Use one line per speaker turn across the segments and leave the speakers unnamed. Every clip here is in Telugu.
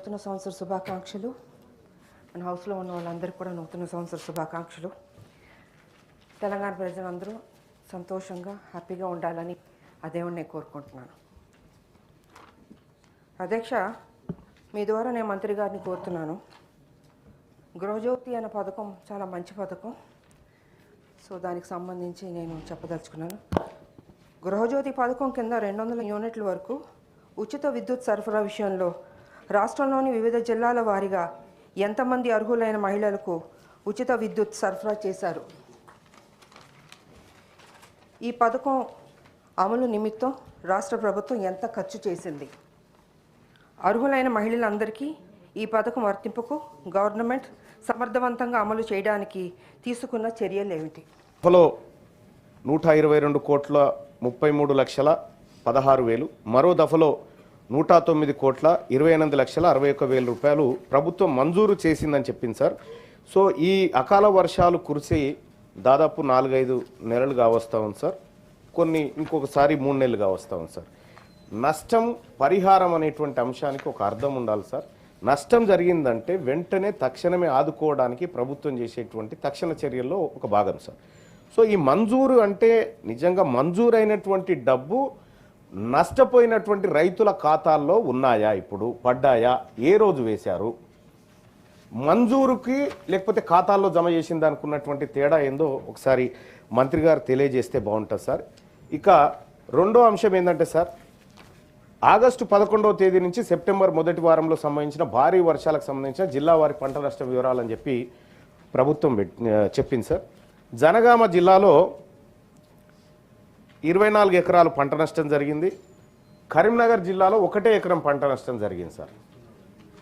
నూతన సంవత్సర శుభాకాంక్షలు. మన హౌస్లో ఉన్న వాళ్ళందరికీ కూడా నూతన సంవత్సర శుభాకాంక్షలు. తెలంగాణ ప్రజలందరూ సంతోషంగా హ్యాపీగా ఉండాలని ఆ దేవుణ్ణి నేను కోరుకుంటున్నాను. అధ్యక్ష, మీ ద్వారా నేను మంత్రి గారిని కోరుతున్నాను. గృహజ్యోతి అనే పథకం చాలా మంచి పథకం. సో దానికి సంబంధించి నేను చెప్పదలుచుకున్నాను. గృహజ్యోతి పథకం కింద 200 యూనిట్ల వరకు ఉచిత విద్యుత్ సరఫరా విషయంలో రాష్ట్రంలోని వివిధ జిల్లాల వారీగా ఎంతమంది అర్హులైన మహిళలకు ఉచిత విద్యుత్ సరఫరా చేశారు? ఈ పథకం అమలు నిమిత్తం రాష్ట్ర ప్రభుత్వం ఎంత ఖర్చు చేసింది? అర్హులైన మహిళలందరికీ ఈ పథకం వర్తింపుకు గవర్నమెంట్ సమర్థవంతంగా అమలు చేయడానికి తీసుకున్న చర్యలు ఏమిటి?
122 కోట్ల 33 లక్షల 16,000, మరో దఫలో 109 కోట్ల 28 లక్షల 61,000 రూపాయలు ప్రభుత్వం మంజూరు చేసిందని చెప్పింది సార్. సో ఈ అకాల వర్షాలు కురిసి దాదాపు 4-5 నెలలుగా వస్తూ ఉంది సార్. ఇంకొకసారి 3 నెలలుగా వస్తూ ఉంది సార్. నష్టం పరిహారం అనేటువంటి అంశానికి ఒక అర్థం ఉండాలి సార్. నష్టం జరిగిందంటే వెంటనే తక్షణమే ఆదుకోవడానికి ప్రభుత్వం చేసేటువంటి తక్షణ చర్యల్లో ఒక భాగం సార్. సో ఈ మంజూరు అంటే నిజంగా మంజూరైనటువంటి డబ్బు నష్టపోయినటువంటి రైతుల ఖాతాల్లో ఉన్నాయా, ఇప్పుడు పడ్డాయా, ఏ రోజు వేశారు, మంజూరుకి లేకపోతే ఖాతాల్లో జమ చేసింది అనుకున్నటువంటి తేడా ఏందో ఒకసారి మంత్రి గారు తెలియజేస్తే బాగుంటుంది సార్. ఇక రెండో అంశం ఏంటంటే సార్, ఆగస్టు 11వ తేదీ నుంచి సెప్టెంబర్ మొదటి వారంలో సంబంధించిన భారీ వర్షాలకు సంబంధించిన జిల్లా వారి పంట నష్ట వివరాలని చెప్పి ప్రభుత్వం చెప్పింది సార్. జనగామ జిల్లాలో 24 ఎకరాలు పంట నష్టం జరిగింది. కరీంనగర్ జిల్లాలో 1 ఎకరం పంట నష్టం జరిగింది సార్,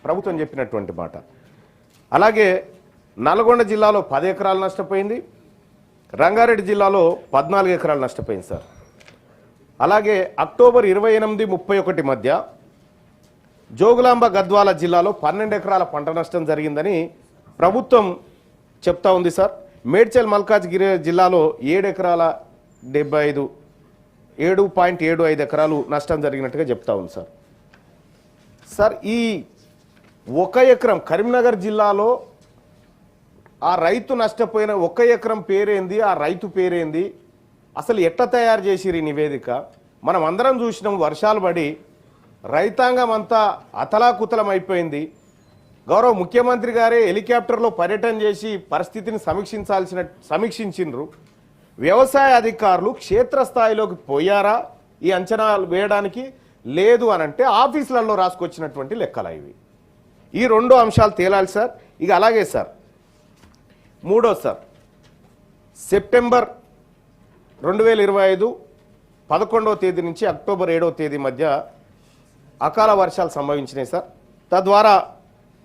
ప్రభుత్వం చెప్పినటువంటి మాట. అలాగే నల్గొండ జిల్లాలో 10 ఎకరాలు నష్టపోయింది. రంగారెడ్డి జిల్లాలో 14 ఎకరాలు నష్టపోయింది సార్. అలాగే అక్టోబర్ 28-31 మధ్య జోగులాంబ గద్వాల జిల్లాలో 12 ఎకరాల పంట నష్టం జరిగిందని ప్రభుత్వం చెప్తా ఉంది సార్. మేడ్చల్ మల్కాజ్గిరి జిల్లాలో 7.75 ఎకరాలు నష్టం జరిగినట్టుగా చెప్తా ఉంది సార్. సార్ ఈ 1 ఎకరం కరీంనగర్ జిల్లాలో ఆ రైతు నష్టపోయిన 1 ఎకరం పేరేంది, ఆ రైతు పేరేంది, అసలు ఎట్లా తయారు చేసిరు ఈ నివేదిక? మనం అందరం చూసినాం, వర్షాలు పడి రైతాంగం అంతా అతలాకుతలం అయిపోయింది. గౌరవ ముఖ్యమంత్రి గారే హెలికాప్టర్లో పర్యటన చేసి పరిస్థితిని సమీక్షించిండ్రు. వ్యవసాయ అధికారులు క్షేత్రస్థాయిలోకి పోయారా ఈ అంచనాలు వేయడానికి? లేదు అనంటే ఆఫీసులలో రాసుకొచ్చినటువంటి లెక్కలు ఇవి. ఈ 2 అంశాలు తేలాలి సార్. ఇక అలాగే సార్, మూడో సార్, సెప్టెంబర్ 2025 11వ తేదీ నుంచి అక్టోబర్ 7వ తేదీ మధ్య అకాల వర్షాలు సంభవించినాయి సార్. తద్వారా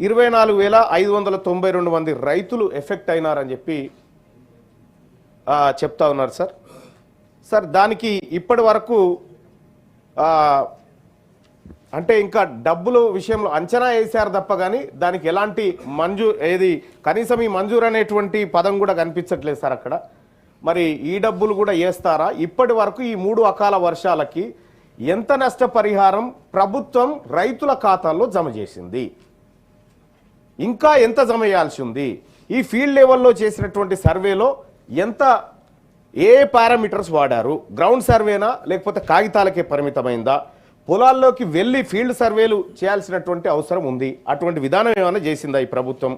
24,592 మంది రైతులు ఎఫెక్ట్ అయినారని చెప్పి చెప్తా ఉన్నారు సార్. సార్ దానికి ఇప్పటి వరకు అంటే ఇంకా డబ్బుల విషయంలో అంచనా వేశారు తప్ప కానీ దానికి ఎలాంటి కనీసం ఈ మంజూరు అనేటువంటి పదం కూడా కనిపించట్లేదు సార్ అక్కడ. మరి ఈ డబ్బులు కూడా వేస్తారా? ఇప్పటి వరకు ఈ 3 అకాల వర్షాలకి ఎంత నష్టపరిహారం ప్రభుత్వం రైతుల ఖాతాల్లో జమ చేసింది, ఇంకా ఎంత జమ చేయాల్సి ఉంది? ఈ ఫీల్డ్ లెవెల్లో చేసినటువంటి సర్వేలో ఏ పారామీటర్స్ వాడారు? గ్రౌండ్ సర్వేనా లేకపోతే కాగితాలకే పరిమితమైందా? పొలాల్లోకి వెళ్ళి ఫీల్డ్ సర్వేలు చేయాల్సినటువంటి అవసరం ఉంది. అటువంటి విధానం ఏమైనా చేసిందా ఈ ప్రభుత్వం?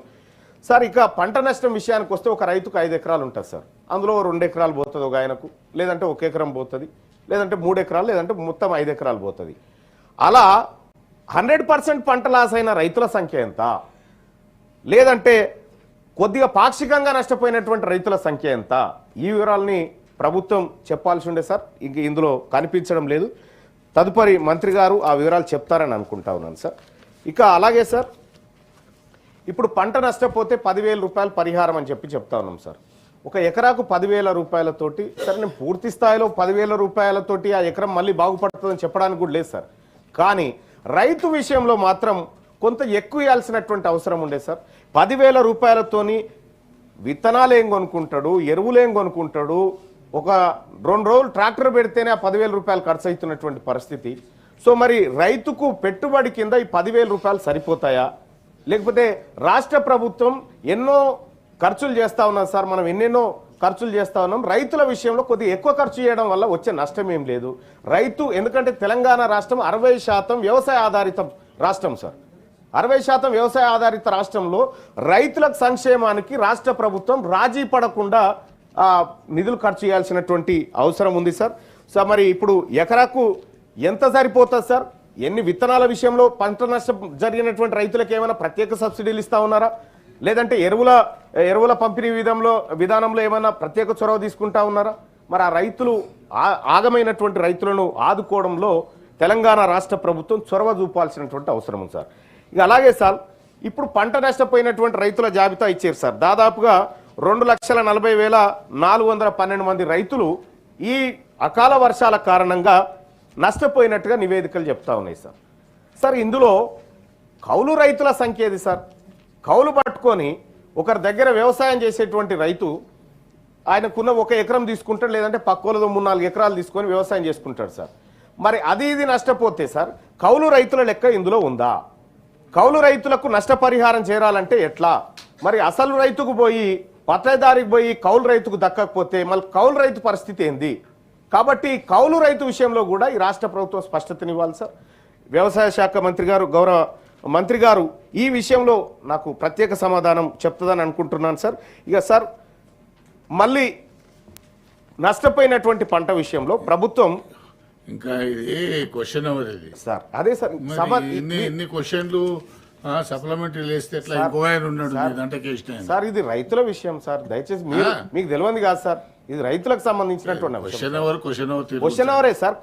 సార్ ఇక పంట నష్టం విషయానికి వస్తే ఒక రైతుకు 5 ఎకరాలు ఉంటుంది సార్. అందులో 2 ఎకరాలు పోతుంది ఒక ఆయనకు, లేదంటే 1 ఎకరం పోతుంది, లేదంటే 3 ఎకరాలు, లేదంటే మొత్తం 5 ఎకరాలు పోతుంది. అలా 100% పంట లాస్ అయిన రైతుల సంఖ్య ఎంత? లేదంటే కొద్దిగా పాక్షికంగా నష్టపోయినటువంటి రైతుల సంఖ్య ఎంత? ఈ వివరాలని ప్రభుత్వం చెప్పాల్సి ఉండే సార్. ఇంక ఇందులో కనిపించడం లేదు. తదుపరి మంత్రి గారు ఆ వివరాలు చెప్తారని అనుకుంటా ఉన్నాను సార్. ఇక అలాగే సార్, ఇప్పుడు పంట నష్టపోతే 10,000 రూపాయలు పరిహారం అని చెప్తా ఉన్నాం సార్. ఒక ఎకరాకు 10,000 రూపాయలతోటి సార్, నేను పూర్తి స్థాయిలో 10,000 రూపాయలతోటి ఆ ఎకరం మళ్ళీ బాగుపడుతుందని చెప్పడానికి కూడా లేదు సార్. కానీ రైతు విషయంలో మాత్రం కొంత ఎక్కువ ఇవ్వాల్సినటువంటి అవసరం ఉండే సార్. 10,000 రూపాయలతోని విత్తనాలు ఏం కొనుక్కుంటాడు, ఎరువులు ఏం కొనుక్కుంటాడు, ఒక 2 రోజులు ట్రాక్టర్ పెడితేనే ఆ 10,000 రూపాయలు ఖర్చు అవుతున్నటువంటి పరిస్థితి. సో మరి రైతుకు పెట్టుబడి కింద ఈ 10,000 రూపాయలు సరిపోతాయా, లేకపోతే రాష్ట్ర ప్రభుత్వం ఎన్నో ఖర్చులు చేస్తా ఉన్నది సార్, మనం ఎన్నెన్నో ఖర్చులు చేస్తా ఉన్నాం, రైతుల విషయంలో కొద్దిగా ఎక్కువ ఖర్చు చేయడం వల్ల వచ్చే నష్టం ఏం లేదు. రైతు ఎందుకంటే తెలంగాణ రాష్ట్రం 60% వ్యవసాయ ఆధారిత రాష్ట్రం సార్. 60% వ్యవసాయ ఆధారిత రాష్ట్రంలో రైతులకు సంక్షేమానికి రాష్ట్ర ప్రభుత్వం రాజీ పడకుండా నిధులు ఖర్చు చేయాల్సినటువంటి అవసరం ఉంది సార్. సో మరి ఇప్పుడు ఎకరాకు ఎంత సరిపోతుంది సార్? ఎన్ని విత్తనాల విషయంలో పంట నష్టం జరిగినటువంటి రైతులకు ఏమైనా ప్రత్యేక సబ్సిడీలు ఇస్తా ఉన్నారా, లేదంటే ఎరువుల పంపిణీ విధానంలో ఏమైనా ప్రత్యేక చొరవ తీసుకుంటా ఉన్నారా? మరి ఆ రైతులు ఆగమైనటువంటి రైతులను ఆదుకోవడంలో తెలంగాణ రాష్ట్ర ప్రభుత్వం చొరవ చూపాల్సినటువంటి అవసరం ఉంది సార్. ఇక అలాగే సార్ ఇప్పుడు పంట నష్టపోయినటువంటి రైతుల జాబితా ఇచ్చారు సార్. దాదాపుగా 2,40,412 మంది రైతులు ఈ అకాల వర్షాల కారణంగా నష్టపోయినట్టుగా నివేదికలు చెప్తా ఉన్నాయి సార్. సార్ ఇందులో కౌలు రైతుల సంఖ్య ఏది సార్? కౌలు పట్టుకొని ఒకరి దగ్గర వ్యవసాయం చేసేటువంటి రైతు ఆయనకున్న 1 ఎకరం తీసుకుంటాడు, లేదంటే పక్కోలతో 3-4 ఎకరాలు తీసుకొని వ్యవసాయం చేసుకుంటాడు సార్. మరి అది ఇది నష్టపోతే సార్ కౌలు రైతుల లెక్క ఇందులో ఉందా? కౌలు రైతులకు నష్టపరిహారం చేరాలంటే ఎట్లా? మరి అసలు రైతుకు పోయి పట్టదారికి పోయి కౌలు రైతుకు దక్కకపోతే మళ్ళీ కౌలు రైతు పరిస్థితి ఏంది? కాబట్టి కౌలు రైతు విషయంలో కూడా ఈ రాష్ట్ర ప్రభుత్వం స్పష్టతనివ్వాలి సార్. వ్యవసాయ శాఖ మంత్రి గారు, గౌరవ మంత్రి గారు ఈ విషయంలో నాకు ప్రత్యేక సమాధానం చెప్తుందని అనుకుంటున్నాను సార్. ఇక సార్ మళ్ళీ నష్టపోయినటువంటి పంట విషయంలో ప్రభుత్వం
ఇంకా ఇది క్వశ్చన్ అవర్ ఇది
సార్. అదే సార్
ఇన్ని క్వశ్చన్లు సప్లిమెంటరీ వేస్తే ఎట్లా? ఇంకో ఆయన ఉన్నాడు అంటే
సార్, ఇది రైతుల విషయం సార్, దయచేసి మీకు తెలియదు కాదు సార్, ఇది రైతులకు సంబంధించినటువంటి
క్వశ్చన్ అవర్
క్వశ్చన్ అవరే సార్.